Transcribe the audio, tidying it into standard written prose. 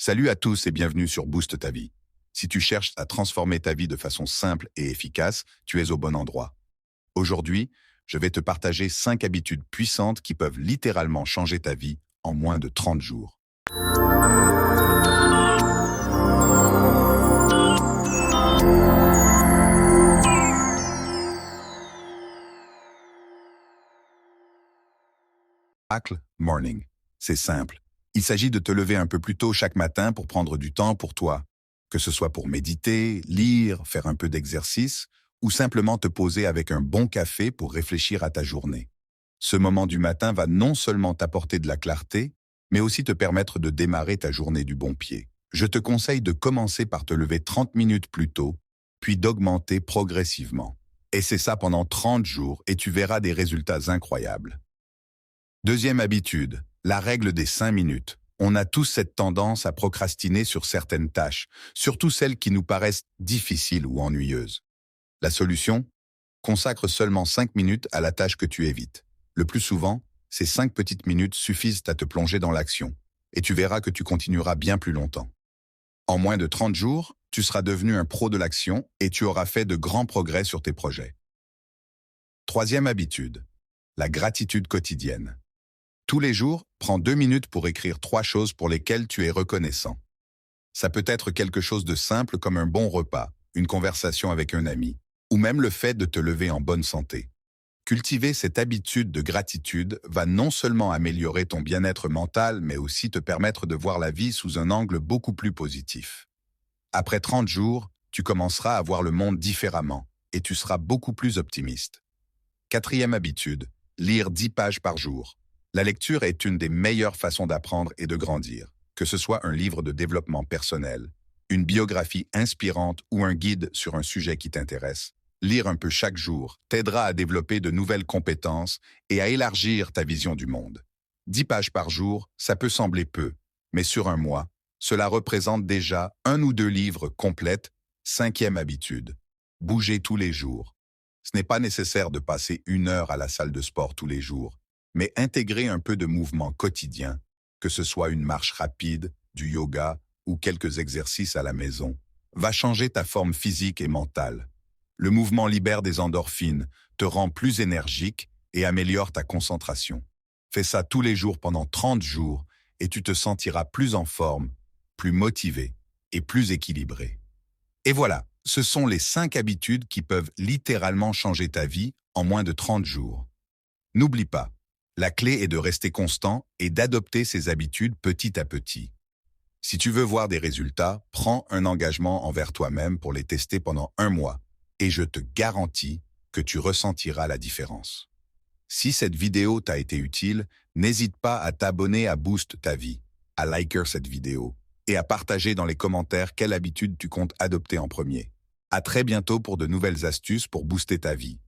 Salut à tous et bienvenue sur Boost ta vie. Si tu cherches à transformer ta vie de façon simple et efficace, tu es au bon endroit. Aujourd'hui, je vais te partager 5 habitudes puissantes qui peuvent littéralement changer ta vie en moins de 30 jours. Miracle Morning. C'est simple. Il s'agit de te lever un peu plus tôt chaque matin pour prendre du temps pour toi, que ce soit pour méditer, lire, faire un peu d'exercice ou simplement te poser avec un bon café pour réfléchir à ta journée. Ce moment du matin va non seulement t'apporter de la clarté, mais aussi te permettre de démarrer ta journée du bon pied. Je te conseille de commencer par te lever 30 minutes plus tôt, puis d'augmenter progressivement. Et c'est ça pendant 30 jours et tu verras des résultats incroyables. Deuxième habitude, la règle des 5 minutes. On a tous cette tendance à procrastiner sur certaines tâches, surtout celles qui nous paraissent difficiles ou ennuyeuses. La solution? Consacre seulement 5 minutes à la tâche que tu évites. Le plus souvent, ces 5 petites minutes suffisent à te plonger dans l'action, et tu verras que tu continueras bien plus longtemps. En moins de 30 jours, tu seras devenu un pro de l'action et tu auras fait de grands progrès sur tes projets. Troisième habitude, la gratitude quotidienne. Tous les jours, prends 2 minutes pour écrire 3 choses pour lesquelles tu es reconnaissant. Ça peut être quelque chose de simple comme un bon repas, une conversation avec un ami, ou même le fait de te lever en bonne santé. Cultiver cette habitude de gratitude va non seulement améliorer ton bien-être mental, mais aussi te permettre de voir la vie sous un angle beaucoup plus positif. Après 30 jours, tu commenceras à voir le monde différemment et tu seras beaucoup plus optimiste. Quatrième habitude, lire 10 pages par jour. La lecture est une des meilleures façons d'apprendre et de grandir, que ce soit un livre de développement personnel, une biographie inspirante ou un guide sur un sujet qui t'intéresse. Lire un peu chaque jour t'aidera à développer de nouvelles compétences et à élargir ta vision du monde. 10 pages par jour, ça peut sembler peu, mais sur un mois, cela représente déjà 1 ou 2 livres complètes. Cinquième habitude, bouger tous les jours. Ce n'est pas nécessaire de passer 1 heure à la salle de sport tous les jours, mais intégrer un peu de mouvement quotidien, que ce soit une marche rapide, du yoga ou quelques exercices à la maison, va changer ta forme physique et mentale. Le mouvement libère des endorphines, te rend plus énergique et améliore ta concentration. Fais ça tous les jours pendant 30 jours et tu te sentiras plus en forme, plus motivé et plus équilibré. Et voilà, ce sont les 5 habitudes qui peuvent littéralement changer ta vie en moins de 30 jours. N'oublie pas, la clé est de rester constant et d'adopter ces habitudes petit à petit. Si tu veux voir des résultats, prends un engagement envers toi-même pour les tester pendant 1 mois et je te garantis que tu ressentiras la différence. Si cette vidéo t'a été utile, n'hésite pas à t'abonner à Boost ta vie, à liker cette vidéo et à partager dans les commentaires quelle habitude tu comptes adopter en premier. À très bientôt pour de nouvelles astuces pour booster ta vie.